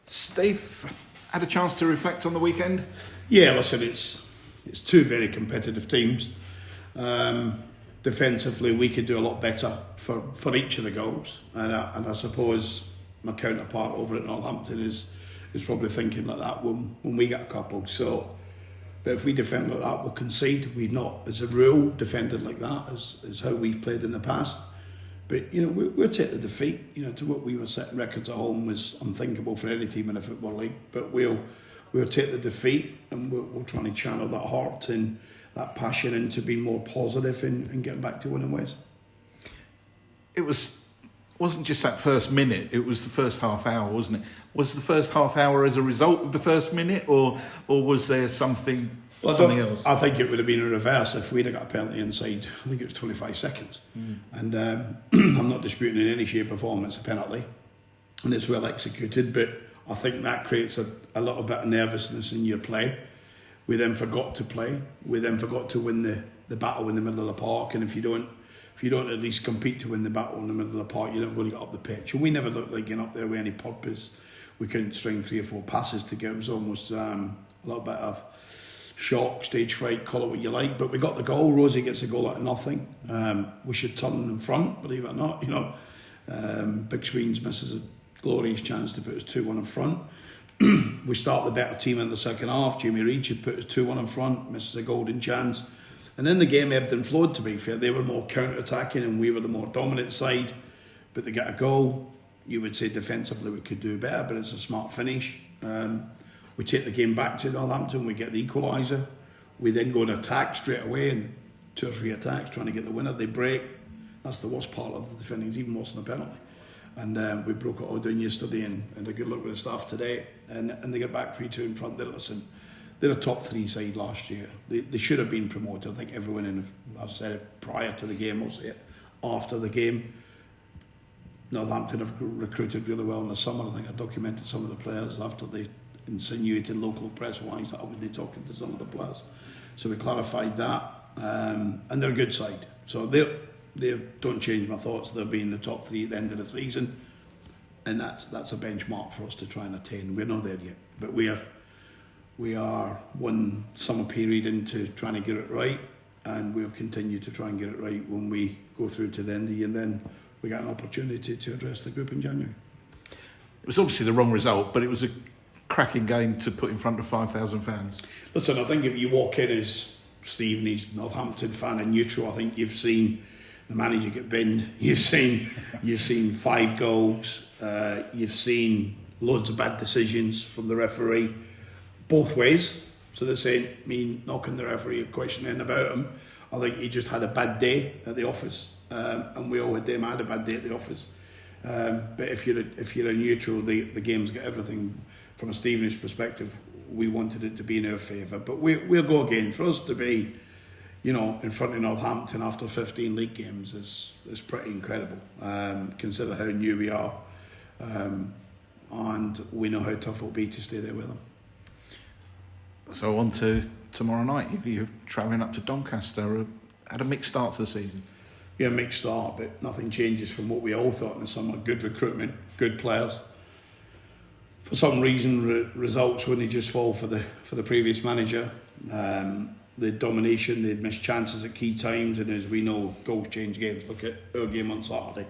Steve, had a chance to reflect on the weekend? Yeah, listen, it's two very competitive teams. Defensively, we could do a lot better for each of the goals, and I suppose my counterpart over at Northampton is probably thinking like that when we get a couple. So, but if we defend like that, we'll concede. We've not, as a rule, defended like that as how we've played in the past. But we'll take the defeat. To what we were setting records at home was unthinkable for any team in the Football League. But we'll take the defeat, and we'll try and channel that heart and that passion into being more positive and getting back to winning ways. It wasn't just that first minute, it was the first half hour, wasn't it? Was the first half hour as a result of the first minute, or was there something else? I think it would have been a reverse if we'd have got a penalty inside, I think it was 25 seconds. And I'm not disputing in any shape or form it's a penalty, and it's well executed, but I think that creates a little bit of nervousness in your play. We then forgot to play. We then forgot to win the battle in the middle of the park. And if you don't at least compete to win the battle in the middle of the park, you're never going to get up the pitch. And we never looked like getting up there with any purpose. We couldn't string 3 or 4 passes together. It was almost a little bit of shock, stage fright, call it what you like. But we got the goal. Rosie gets a goal out of nothing. We should turn in front, believe it or not. Big Sweens misses a glorious chance to put us 2-1 in front. We start the better team in the second half. Jamie Reid should put us 2-1 in front, misses a golden chance. And then the game ebbed and flowed, to be fair. They were more counter-attacking and we were the more dominant side. But they get a goal. You would say defensively we could do better, but it's a smart finish. We take the game back to Northampton, we get the equaliser. We then go and attack straight away, and 2 or 3 attacks trying to get the winner. They break. That's the worst part of the defending. It's even worse than a penalty. And we broke it all down yesterday and a good look with the staff today. And they get back 3-2 in front. They're a top 3 side last year. They should have been promoted. I think everyone I've said it prior to the game, I'll say it after the game. Northampton have recruited really well in the summer. I think I documented some of the players after they insinuated local press-wise that I would be talking to some of the players. So we clarified that. And they're a good side. So they don't change my thoughts. They'll be in the top 3 at the end of the season, and that's a benchmark for us to try and attain. We're not there yet, but we are one summer period into trying to get it right, and we'll continue to try and get it right when we go through to the end of the year, and then we get an opportunity to address the group in January. It was obviously the wrong result, but it was a cracking game to put in front of 5,000 fans. Listen, I think if you walk in as Stevenage Northampton fan and neutral, I think you've seen the manager get binned. You've seen 5 goals. You've seen loads of bad decisions from the referee, both ways. So they're saying me knocking the referee or questioning about him. I think he just had a bad day at the office, and we all had a bad day at the office. But if you're a neutral, the game's got everything. From a Stevenage perspective, we wanted it to be in our favour, but we'll go again. For us to be in front of Northampton after 15 league games is pretty incredible. Consider how new we are, and we know how tough it will be to stay there with them. So on to tomorrow night. You're travelling up to Doncaster. Had a mixed start to the season. Yeah, mixed start, but nothing changes from what we all thought in the summer. Good recruitment, good players. For some reason, results when they just fall for the previous manager. The domination, they'd missed chances at key times, and as we know, goals change games. Look at our game on Saturday,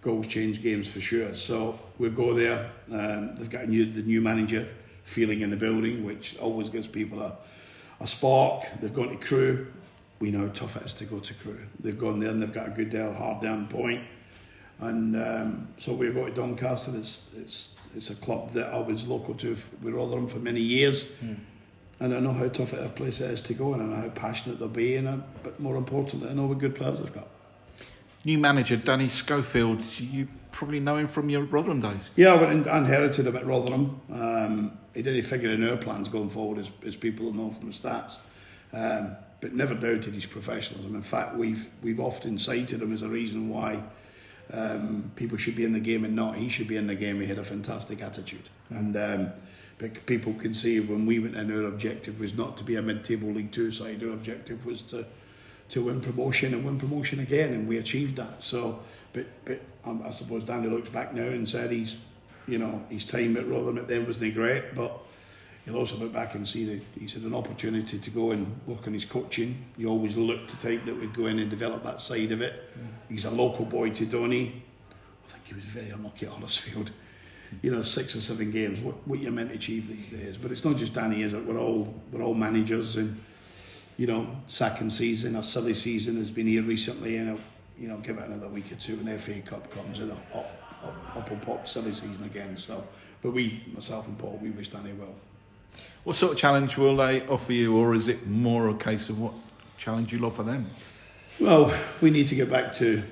goals change games for sure. So we'll go there. They've got the new manager feeling in the building, which always gives people a spark. They've gone to Crewe. We know how tough it is to go to Crewe. They've gone there and they've got a good hard down point. And so we'll go to Doncaster. It's a club that I was local to with Rotherham for many years. And I know how tough a place it is to go, and I know how passionate they'll be, but more importantly, I know what good players they've got. New manager, Danny Schofield, you probably know him from your Rotherham days. Yeah, I inherited him at Rotherham. He didn't figure in our plans going forward, as people know from the stats. But never doubted his professionalism. In fact, we've often cited him as a reason why people should be in the game and not he should be in the game. He had a fantastic attitude, and people can see when we went in, our objective was not to be a mid-table League 2 side. Our objective was to win promotion and win promotion again, and we achieved that. So, but I suppose Danny looks back now and said he's his time at Rotherham at then wasn't great, but he'll also look back and see that he's had an opportunity to go and work on his coaching. He always looked the type that would go in and develop that side of it. He's a local boy to Donny. I think he was very unlucky at Huddersfield. 6 or 7 games, what you're meant to achieve these days. But it's not just Danny, is it? We're all managers, and second season, a silly season has been here recently, and give it another week or two, and the FA Cup comes, and up will pop silly season again. So, but myself and Paul, we wish Danny well. What sort of challenge will they offer you, or is it more a case of what challenge you'll offer them? Well, we need to get back to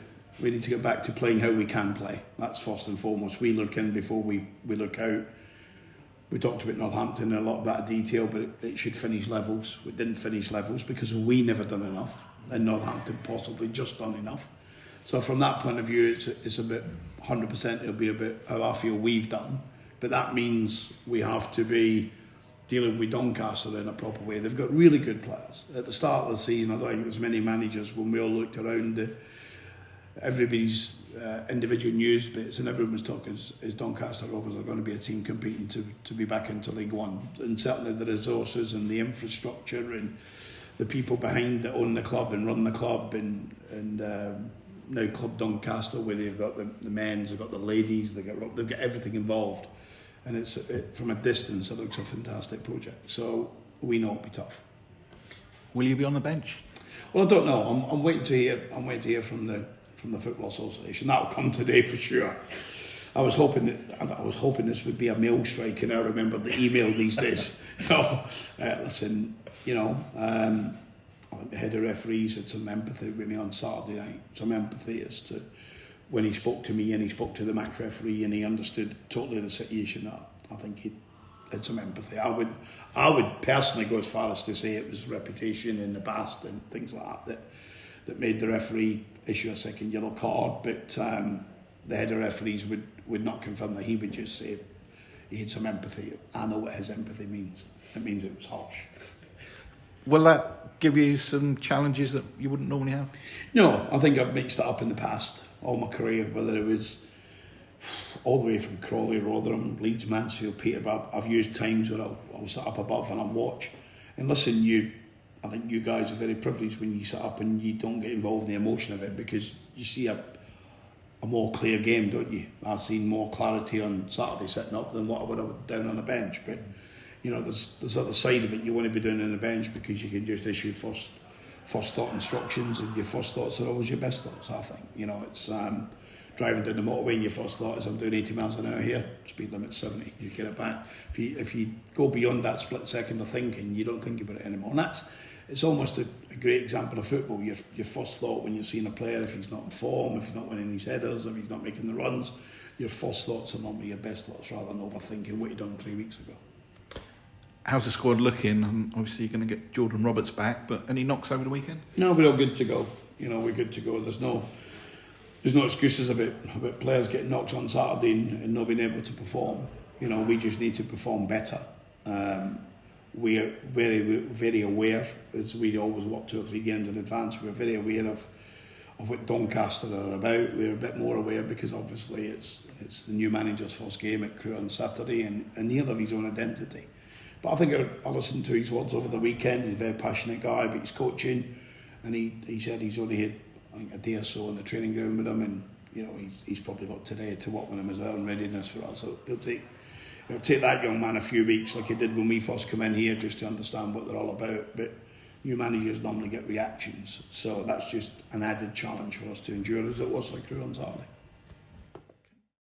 playing how we can play. That's first and foremost. We look in before we look out. We talked about Northampton in a lot of detail, but it should finish levels. We didn't finish levels because we never done enough, and Northampton possibly just done enough. So from that point of view, it's a bit 100%. It'll be a bit how I feel we've done, but that means we have to be dealing with Doncaster in a proper way. They've got really good players. At the start of the season, I don't think there's many managers when we all looked around everybody's individual news bits, and everyone was talking is Doncaster Rovers are going to be a team competing to be back into League One, and certainly the resources and the infrastructure and the people behind that own the club and run the club, and now Club Doncaster, where they've got the men's, they've got the ladies, they've got everything involved, and from a distance it looks a fantastic project. So we know it'll be tough. Will you be on the bench? Well, I don't know. I'm waiting to hear from the Football Association. That'll come today for sure. I was hoping this would be a mail strike, and I remember the email these days. So listen, I think the head of referees had some empathy with me on Saturday night. Some empathy as to when he spoke to me and he spoke to the match referee, and he understood totally the situation. I think he had some empathy. I would personally go as far as to say it was reputation in the past and things like that made the referee issue a second yellow card, but the head of referees would not confirm that. He would just say he had some empathy. I know what his empathy means. It means it was harsh. Will that give you some challenges that you wouldn't normally have? No, I think I've mixed it up in the past, all my career, whether it was all the way from Crawley, Rotherham, Leeds, Mansfield, Peterborough. I've used times where I'll sit up above and I'll watch. And listen, I think you guys are very privileged when you sit up and you don't get involved in the emotion of it, because you see a more clear game, don't you? I've seen more clarity on Saturday sitting up than what I would have down on the bench. But there's other side of it you want to be doing on the bench, because you can just issue first thought instructions, and your first thoughts are always your best thoughts. I think it's driving down the motorway and your first thought is I'm doing 80 miles an hour here, speed limit 70. You get it back. If you go beyond that split second of thinking, you don't think about it anymore. And it's almost a great example of football. Your first thought when you're seeing a player, if he's not in form, if he's not winning his headers, if he's not making the runs, your first thoughts are normally your best thoughts, rather than overthinking what you've done 3 weeks ago. How's the squad looking? And obviously you're going to get Jordan Roberts back, but any knocks over the weekend? No, we're all good to go. We're good to go. There's no excuses about players getting knocks on Saturday and not being able to perform. We just need to perform better. We are very, very aware, as we always work 2 or 3 games in advance, we're very aware of what Doncaster are about. We're a bit more aware because obviously it's the new manager's first game at Crewe on Saturday, and he'll have his own identity. But I think I listened to his words over the weekend. He's a very passionate guy about his coaching, and he said he's only had a day or so on the training ground with him, and he's probably got today to work with him as well in readiness for us. So it'll take that young man a few weeks, like it did when we first come in here, just to understand what they're all about. But new managers normally get reactions, so that's just an added challenge for us to endure, as it was like Crewe on Saturday.